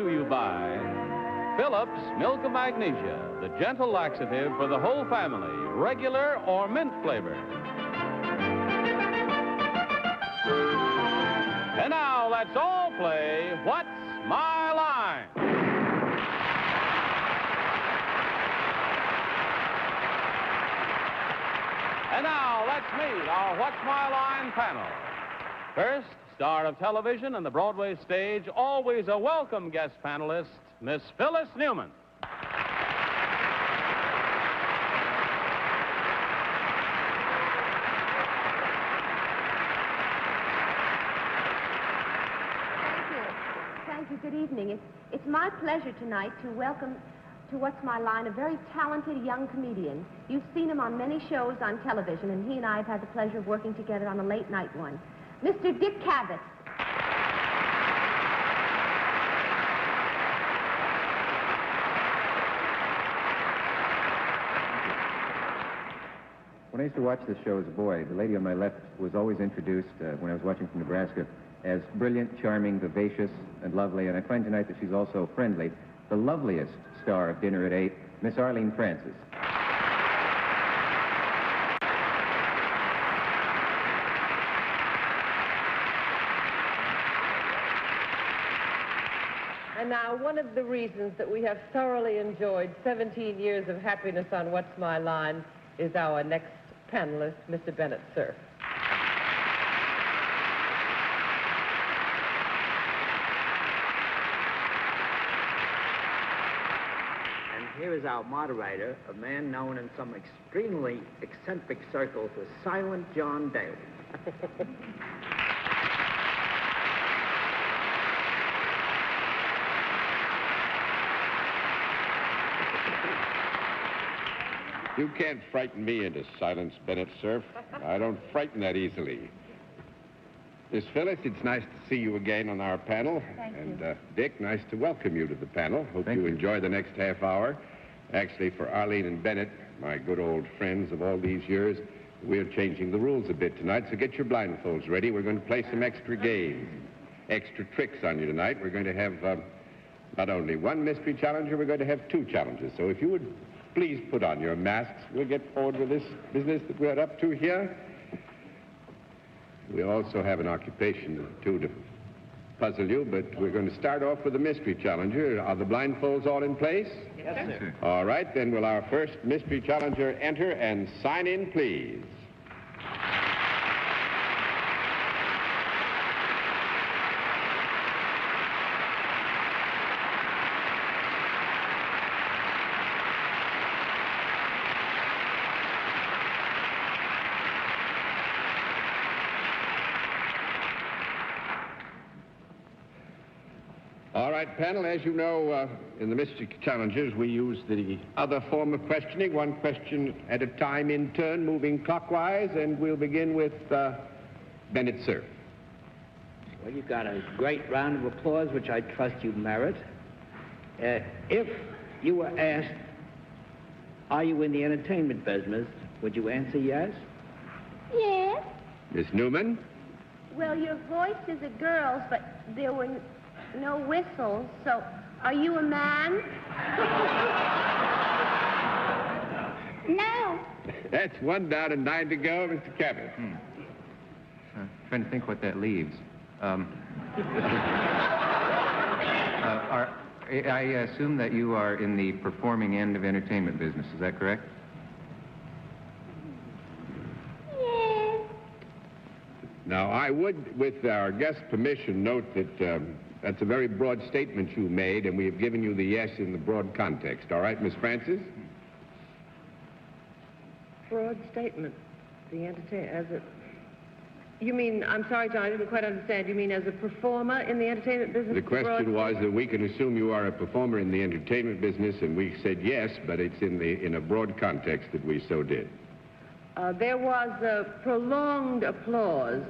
to you by Phillips Milk of Magnesia, the gentle laxative for the whole family, regular or mint flavor. And now let's all play What's My Line? And now let's meet our What's My Line panel. First, star of television and the Broadway stage, always a welcome guest panelist, Miss Phyllis Newman. Thank you. Good evening. It's my pleasure tonight to welcome to What's My Line a very talented young comedian. You've seen him on many shows on television, and he and I have had the pleasure of working together on a late-night one. Mr. Dick Cavett. When I used to watch this show as a boy, the lady on my left was always introduced, when I was watching from Nebraska, as brilliant, charming, vivacious, and lovely, and I find tonight that she's also friendly. The loveliest star of Dinner at 8, Miss Arlene Francis. And now, one of the reasons that we have thoroughly enjoyed 17 years of happiness on What's My Line is our next panelist, Mr. Bennett Cerf. Here is our moderator, a man known in some extremely eccentric circles as Silent John Dale. You can't frighten me into silence, Bennett Cerf. I don't frighten that easily. Miss Phyllis, it's nice to see you again on our panel. Thank you. And Dick, nice to welcome you to the panel. Hope Thank you you. enjoy the next half hour. Actually, for Arlene and Bennett, my good old friends of all these years, we're changing the rules a bit tonight, so get your blindfolds ready. We're going to play some extra games, extra tricks on you tonight. We're going to have not only one mystery challenger, we're going to have two challenges. So if you would please put on your masks, we'll get forward with this business that we're up to here. We also have an occupation or two to puzzle you, but we're going to start off with the mystery challenger. Are the blindfolds all in place? Yes, sir. All right, then will our first mystery challenger enter and sign in, please? All right, panel, as you know, in the mystery challenges, we use the other form of questioning, one question at a time in turn, moving clockwise, and we'll begin with Bennett Cerf. Well, you've got a great round of applause, which I trust you merit. If you were asked, are you in the entertainment business, would you answer yes? Yes. Miss Newman? Well, your voice is a girl's, but there were no whistles, so are you a man? No. That's one down and 9 to go, Mr. Cavett. Trying to think what that leaves. I assume that you are in the performing end of entertainment business. Is that correct? Yes. Now, I would, with our guest's permission, note that that's a very broad statement you made, and we have given you the yes in the broad context. All right, Miss Francis? Broad statement. The as a... You mean, I'm sorry, John, I didn't quite understand. You mean as a performer in the entertainment business? The question was that we can assume you are a performer in the entertainment business, and we said yes, but it's in a broad context that we so did. There was prolonged applause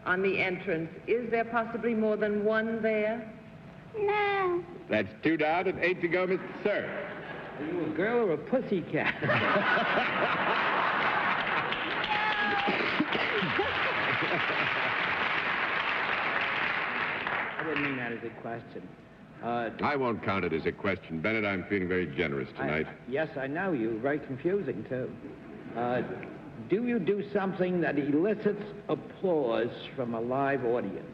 on the entrance. Is there possibly more than one there? No. That's 2 down and 8 to go, Mr. Cerf. Are you a girl or a pussycat? I didn't mean that as a question. I won't count it as a question, Bennett. I'm feeling very generous tonight. Yes, I know. You're very confusing, too. Do you do something that elicits applause from a live audience?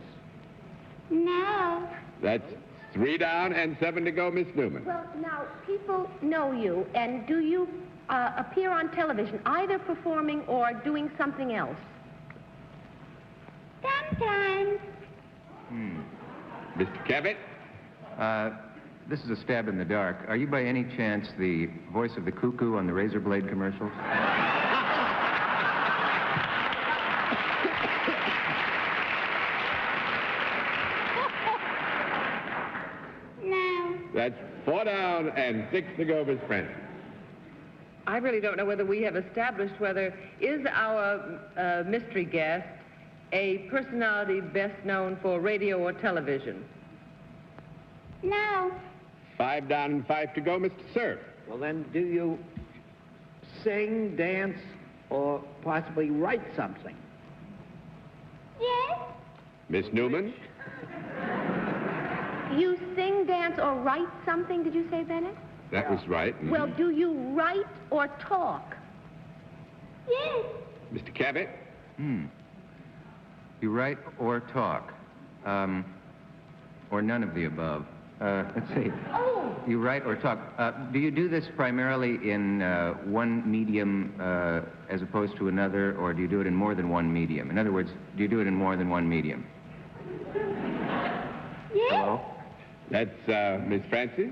No. That's 3 down and 7 to go, Miss Newman. Well, now, people know you, and do you appear on television, either performing or doing something else? Sometimes. Mr. Cavett? This is a stab in the dark. Are you by any chance the voice of the cuckoo on the razor blade commercials? No. That's 4 down and 6 to go, Miss Francis. I really don't know whether we have established whether is our mystery guest a personality best known for radio or television. No. 5 down and 5 to go, Mr. Cerf. Well, then, do you sing, dance, or possibly write something? Yes. Miss Newman? You sing, dance, or write something, did you say, Bennett? That was right. Mhm. Well, do you write or talk? Yes. Mr. Cavett? You write or talk, or none of the above. Let's see. Oh. You write or talk. Do you do this primarily in one medium as opposed to another, or do you do it in more than one medium? In other words, do you do it in more than one medium? Yes. Hello? That's Miss Francis?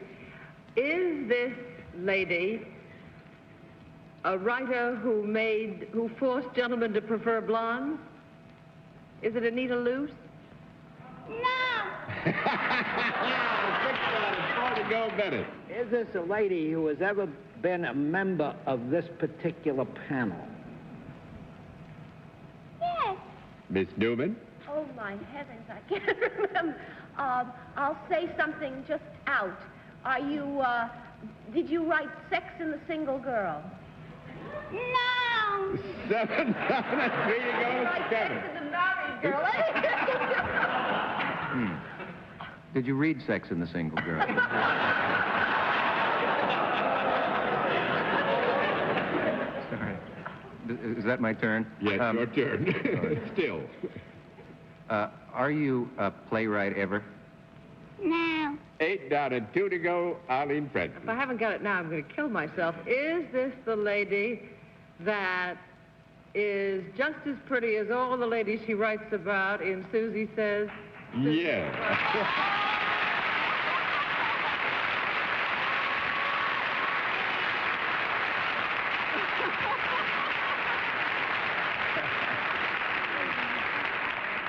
Is this lady a writer who forced gentlemen to prefer blondes? Is it Anita Luce? No. 6 down and 4 to go, Bennett. Is this a lady who has ever been a member of this particular panel? Yes. Miss Newman? Oh, my heavens, I can't remember. I'll say something just out. Are you, did you write Sex in the Single Girl? No. 7 down and 3 to go, Write Sex Kevin. in the Married Girl. Did you read Sex in the Single Girl? Sorry. Is that my turn? Yes, your turn. Still. Are you a playwright ever? No. 8 down and 2 to go, Arlene Francis. If I haven't got it now, I'm going to kill myself. Is this the lady that is just as pretty as all the ladies she writes about in Suzy Says? Yeah.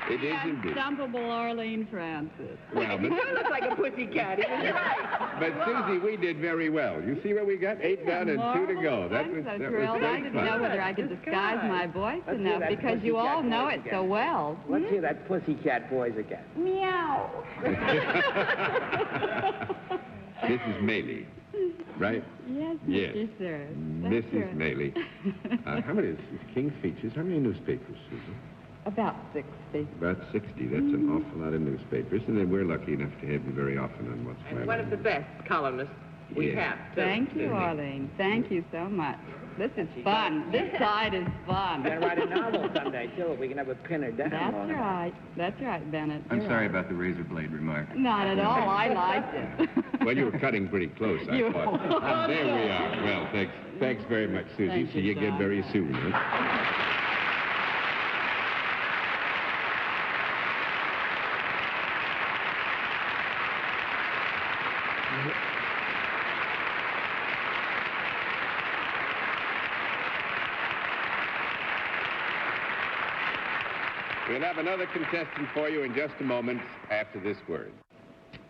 It is indeed. Unstoppable Arlene Francis. Well, but, You look like a pussycat. He was right. but Suzy, we did very well. You see what we got? 8 down and 2 to go. That I'm was so that thrilled. was I great didn't fun. know whether I could Just disguise God. my voice Let's hear enough that because you all pussycat know voice it again. so well. Let's hear that pussycat voice again. Meow. Mrs. Maley, right? Yes, Yes. Mr. Sir. That's Mrs. right. Maley. How many King's Features? How many newspapers, Susan? About 60. About 60. That's an awful lot of newspapers, and then we're lucky enough to have you very often on What's My And one of the best columnists we Yeah. have. too. Thank you, Arlene. Thank you so much. This is fun. This side is fun. We're going to write a novel someday, too, if we can ever pin her down. That's on it. right. That's right, Bennett. I'm You're sorry right. about the razor blade remark. Not at all. I liked it. Well, you were cutting pretty close, I You thought. were. And there we are. Well, thanks very much, Suzy. Thank See you, you again Don. very soon. Huh? We'll have another contestant for you in just a moment after this word.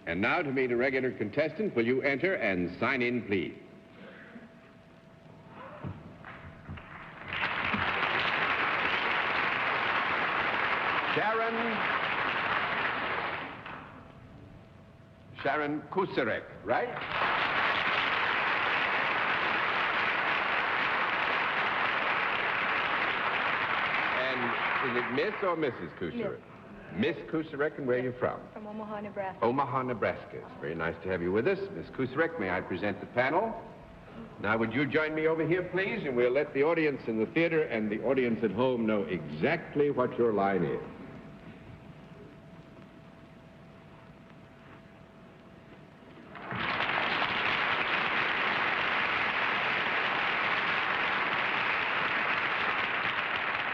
And now to meet a regular contestant, will you enter and sign in, please? Sharon Kucerek, right? And is it Miss or Mrs. Kucerek? Miss Kusarek, and where are you from? From Omaha, Nebraska. Omaha, Nebraska. It's very nice to have you with us. Miss Kusarek, may I present the panel? Now, would you join me over here, please? And we'll let the audience in the theater and the audience at home know exactly what your line is.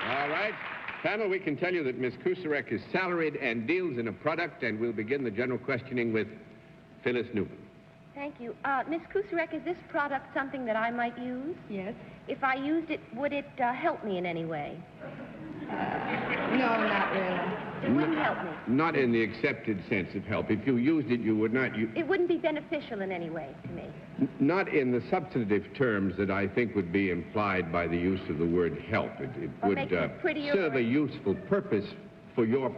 All right. Panel, we can tell you that Miss Kusarek is salaried and deals in a product, and we'll begin the general questioning with Phyllis Newman. Thank you. Miss Kusarek, is this product something that I might use? Yes. If I used it, would it help me in any way? No, not really. It wouldn't help me. Not in the accepted sense of help. If you used it, you would not... It wouldn't be beneficial in any way to me. Not in the substantive terms that I think would be implied by the use of the word help. It Or would make you prettier serve or- a useful purpose for your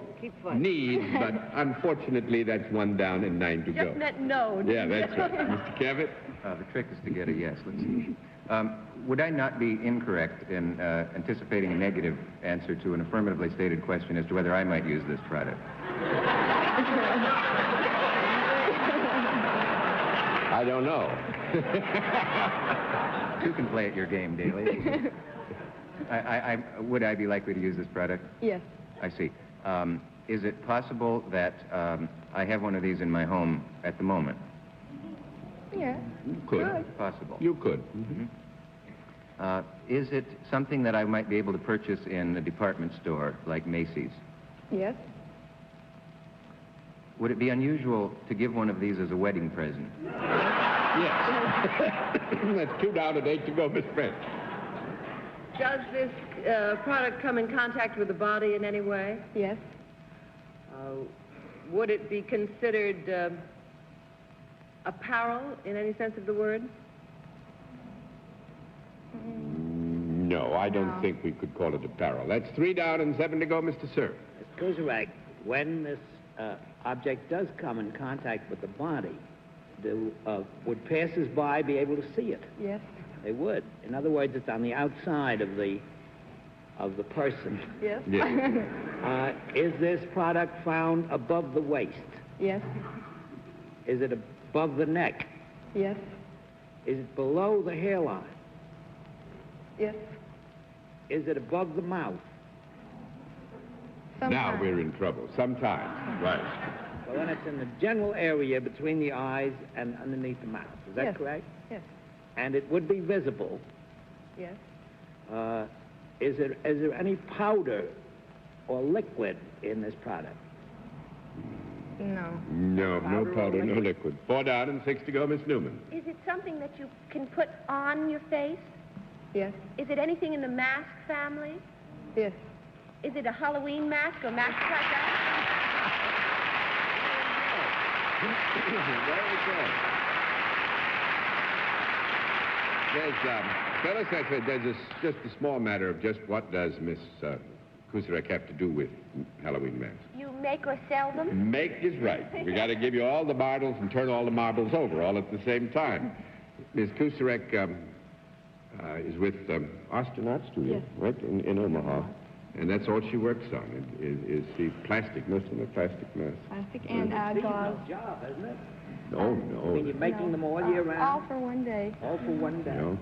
needs, but unfortunately that's 1 down and 9 to go. Just meant no. Yeah, that's right. Mr. Cavett? The trick is to get a yes. Let's see. Would I not be incorrect in anticipating a negative answer to an affirmatively stated question as to whether I might use this product? I don't know. You can play at your game, Daly. Would I be likely to use this product? Yes. I see. Is it possible that I have one of these in my home at the moment? Yeah. You could. Possible. You could. Mm-hmm. Is it something that I might be able to purchase in a department store like Macy's? Yes. Would it be unusual to give one of these as a wedding present? Yes. That's 2 down and 8 to go, Miss French. Does this product come in contact with the body in any way? Yes. Would it be considered apparel in any sense of the word? No, I don't think we could call it apparel. That's 3 down and 7 to go, Mr. Cerf. Miss Kusarek, when this object does come in contact with the body, would passers-by be able to see it? Yes. They would. In other words, it's on the outside of the person. Yes. Yes. Is this product found above the waist? Yes. Is it above the neck? Yes. Is it below the hairline? Yes. Is it above the mouth? Now we're in trouble. Sometimes. Right. Well, then it's in the general area between the eyes and underneath the mouth. Is that Yes. correct? Yes. And it would be visible. Yes. Is there any powder or liquid in this product? No. No powder, no liquid. 4 down and 6 to go, Miss Newman. Is it something that you can put on your face? Yes. Is it anything in the mask family? Yes. Is it a Halloween mask or mask like that? Phyllis, there's just a small matter of just what does Miss Kusarek have to do with Halloween masks? You make or sell them? Make is right. We got to give you all the marbles and turn all the marbles over all at the same time. Miss Kusarek is with Austin Art Studio, Yes. right, in Omaha. And that's all she works on, is the plastic, most of the plastic masks. Plastic and gauze. Job, isn't it? No. I mean, you're making them all year round? All for one day. All for one day. No.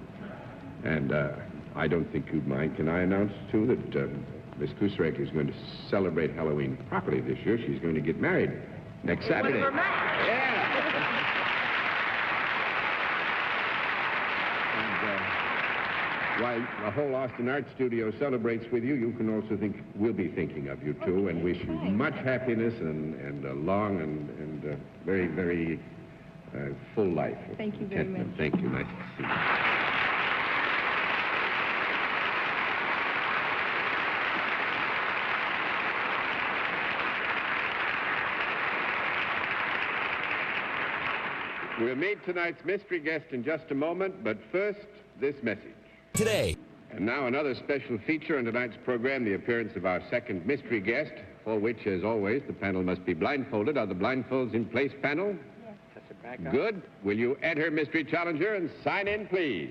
And I don't think you'd mind. Can I announce, too, that Miss Kusarek is going to celebrate Halloween properly this year? She's going to get married next Saturday. Yeah. Why the whole Austin Art Studio celebrates with you, you can also think we'll be thinking of you, too, and wish you much happiness and a long and very, very full life. Thank you very much. Thank you. Nice to see you. We'll meet tonight's mystery guest in just a moment, but first, this message. Today. And now another special feature on tonight's program, the appearance of our second mystery guest, for which, as always, the panel must be blindfolded. Are the blindfolds in place, panel? Yes. That's it back up. Good. Will you enter, mystery challenger, and sign in, please?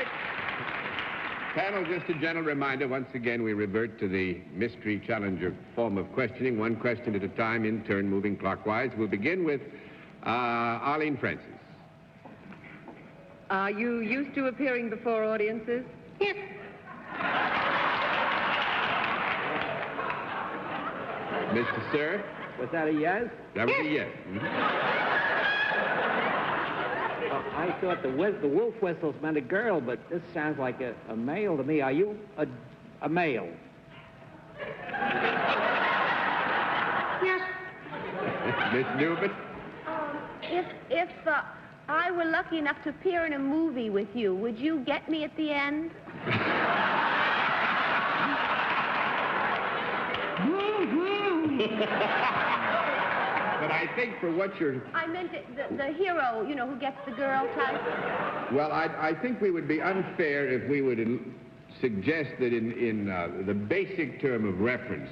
right. Panel, just a gentle reminder, once again, we revert to the mystery challenger form of questioning, one question at a time, in turn, moving clockwise. We'll begin with Arlene Francis. Are you used to appearing before audiences? Yes. Mr. Cerf? Was that a yes? That was a yes. I thought the wolf whistles meant a girl, but this sounds like a male to me. Are you a male? Yes. Miss Newman? If I were lucky enough to appear in a movie with you, would you get me at the end? But I think for what you're... I meant the hero, you know, who gets the girl type. Well, I think we would be unfair if we would suggest that in the basic term of reference,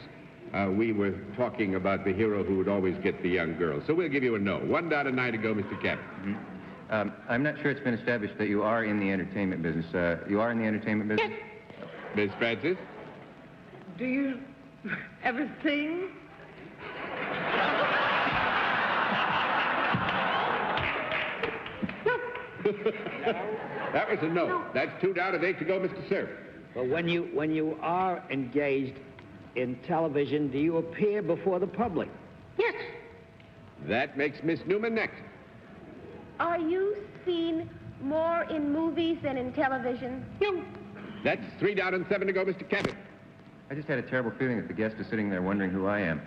we were talking about the hero who would always get the young girl. So we'll give you a no. 1 down and 9 to go, Mr. Cavett. Mm-hmm. I'm not sure it's been established that you are in the entertainment business. You are in the entertainment business? Yes. Miss Francis? Do you ever sing? That was a no. That's 2 down and 8 to go, Mr. Cerf. But when you are engaged in television, do you appear before the public? Yes. That makes Miss Newman next. Are you seen more in movies than in television? No. That's 3 down and 7 to go, Mr. Cavett. I just had a terrible feeling that the guest is sitting there wondering who I am.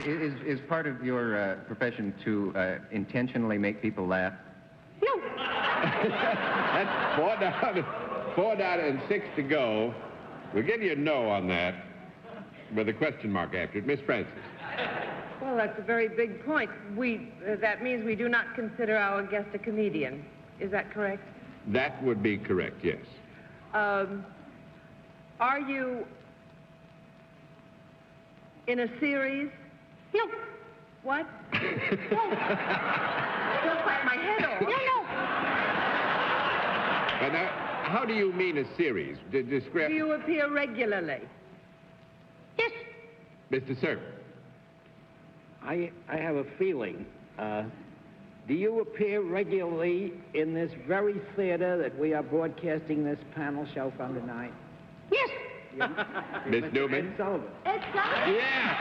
Is part of your profession to intentionally make people laugh? No. That's 4 down and 6 to go. We'll give you a no on that with a question mark after it. Miss Francis. Well, that's a very big point. That means we do not consider our guest a comedian. Is that correct? That would be correct, yes. Are you in a series? No. What? No. Don't bite my head off. No. But now, how do you mean a series? Describe... Do you appear regularly? Yes. Mr. Cerf. I have a feeling. Do you appear regularly in this very theater that we are broadcasting this panel show from tonight? Yes. Miss Newman. Ed Sullivan. Ed Sullivan? Yeah.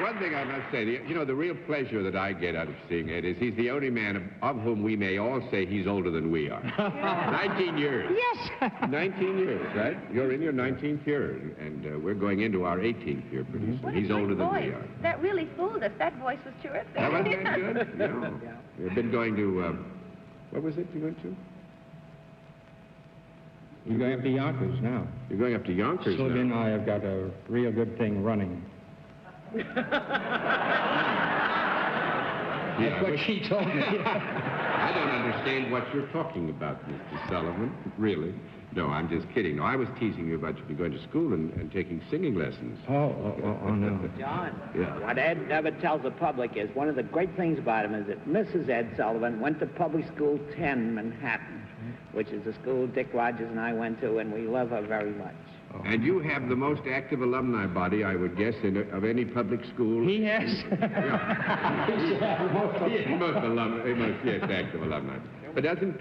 One thing I must say, you know, the real pleasure that I get out of seeing Ed is he's the only man of whom we may all say he's older than we are. 19 years. Yes. 19 years, right? You're in your 19th year, and we're going into our 18th year pretty soon. He's older than we are. That really fooled us. That voice was terrific. That wasn't that good? No. We've been going to, what was it you went to? You're going up to Yonkers now. You're going up to Yonkers Suzy and now. I have got a real good thing running. That's what she told me. I don't understand what you're talking about, Mr. Sullivan, really. No, I'm just kidding. No, I was teasing you about you going to school and taking singing lessons. Oh, no. John, Yeah. what Ed never tells the public is one of the great things about him is that Mrs. Ed Sullivan went to Public School 10, Manhattan, which is the school Dick Rogers and I went to, and we love her very much. And you have the most active alumni body, I would guess, of any public school. He has. Most active alumni. But doesn't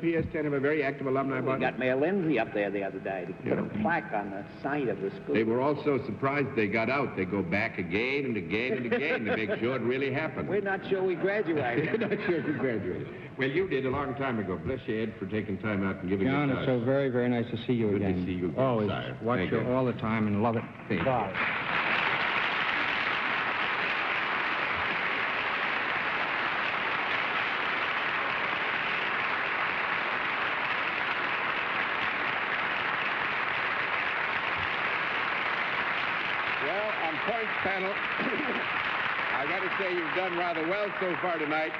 PS10 have a very active alumni We body? got Mayor Lindsay up there the other day to put a plaque on the site of the school. They were all so surprised they got out. They go back again and again and again to make sure it really happened. We're not sure we graduated. We're not sure if you graduated. Well, you did a long time ago. Bless you, Ed, for taking time out and giving John, it to it's us. so very, very nice to see you Good to again. see you again, Always sire. watch Thank you you. all the time and love it. Thank you. Bye. Well, on points, panel. I got to say you've done rather well so far tonight,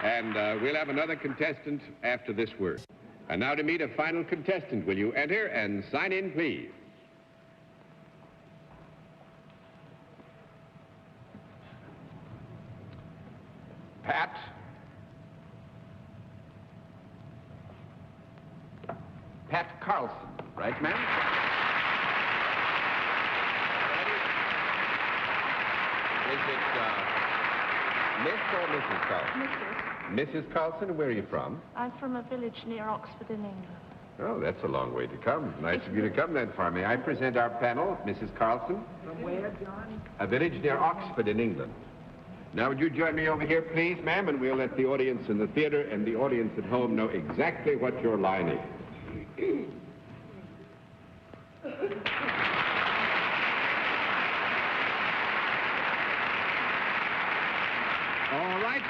and we'll have another contestant after this word. And now to meet a final contestant. Will you enter and sign in, please? Pat. Pat Carlson, right, ma'am? Is it Miss or Mrs. Carlson? Mrs. Carlson, where are you from? I'm from a village near Oxford in England. Oh, that's a long way to come. Nice of you to come that far. May I present our panel, Mrs. Carlson? From where, John? A village near Oxford in England. Now, would you join me over here, please, ma'am, and we'll let the audience in the theater and the audience at home know exactly what your line is. All right,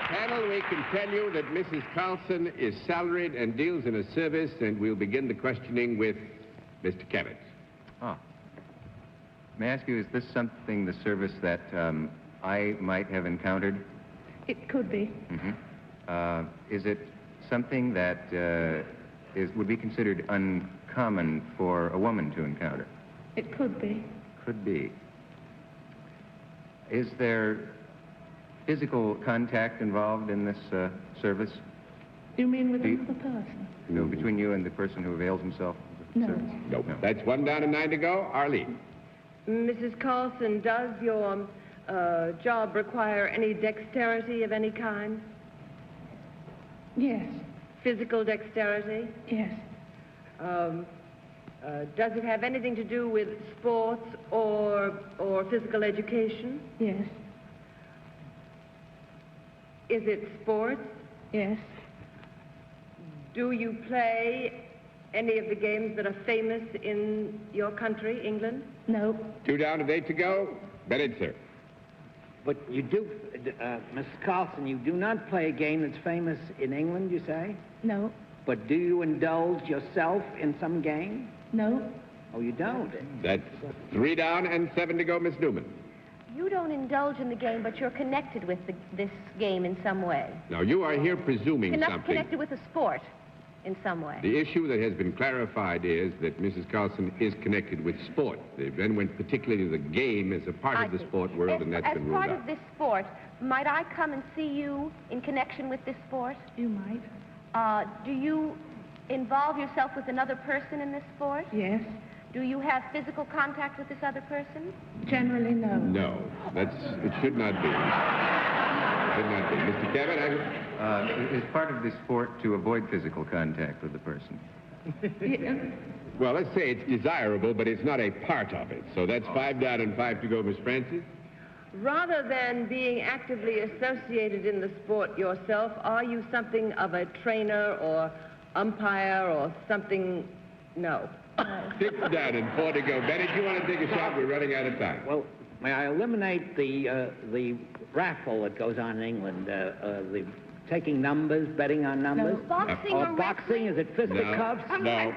panel, we can tell you that Mrs. Carlson is salaried and deals in a service, and we'll begin the questioning with Mr. Cavett. Oh. May I ask you, is this something, the service that I might have encountered? It could be. Mm-hmm. Is it something that would be considered uncommon for a woman to encounter? It could be. Could be. Is there physical contact involved in this service? You mean with another person? No, between you and the person who avails himself of the No. service? No. That's 1 down and 9 to go. Arlene. Mrs. Carlson, does your job require any dexterity of any kind? Yes. Physical dexterity? Yes. Does it have anything to do with sports or physical education? Yes. Is it sports? Yes. Do you play any of the games that are famous in your country, England? No. 2 down and 8 to go. Bennett Cerf. But you do, Mrs. Carlson, you do not play a game that's famous in England, you say? No. But do you indulge yourself in some game? No. Oh, you don't? That's 3 down and 7 to go, Miss Newman. You don't indulge in the game, but you're connected with this game in some way. Now, you are here presuming something. Connected with the sport in some way. The issue that has been clarified is that Mrs. Carlson is connected with sport. They then went particularly to the game as a part of the sport world, and that's been ruled out. As part of this sport, might I come and see you in connection with this sport? You might. Do you involve yourself with another person in this sport? Yes. Do you have physical contact with this other person? Generally, no. No, it should not be. It should not be. Mr. Cavett, Is part of the sport to avoid physical contact with the person? well, let's say it's desirable, but it's not a part of it. So that's 5 down and 5 to go, Miss Francis. Rather than being actively associated in the sport yourself, are you something of a trainer or umpire or something? No. 6 down and 4 to go. Bennett, you want to take a shot? We're running out of time. Well, may I eliminate the raffle that goes on in England? The taking numbers, betting on numbers? No. Boxing or or boxing? Is it fisticuffs? No.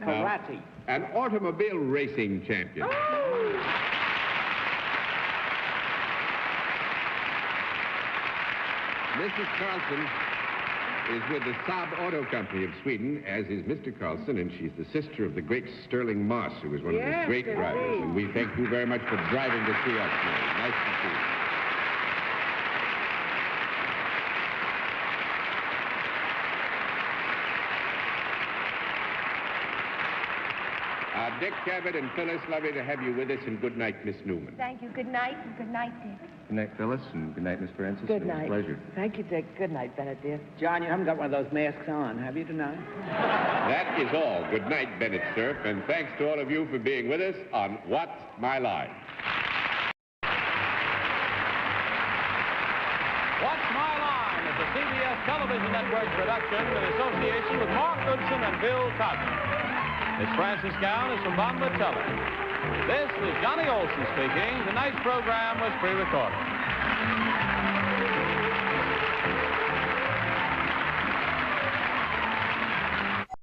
Karate. An automobile racing champion. Mrs. Carlson is with the Saab Auto Company of Sweden, as is Mr. Carlson, and she's the sister of the great Sterling Moss, who was one of the great drivers. And we thank you very much for driving to see us tonight. Nice to see you. Dick Cavett and Phyllis, lovely to have you with us, and good night, Miss Newman. Thank you. Good night, and good night, Dick. Good night, Phyllis, and good night, Miss Francis. Good It was night. a pleasure. Thank you, Dick. Good night, Bennett, dear. John, you haven't got one of those masks on, have you, tonight? That is all. Good night, Bennett Cerf, and thanks to all of you for being with us on What's My Line? What's My Line is a CBS Television Network production in association with Mark Goodson and Bill Cosby. Miss Francis Gown is from Bon Bocelli. This is Johnny Olson speaking. Tonight's program was pre-recorded.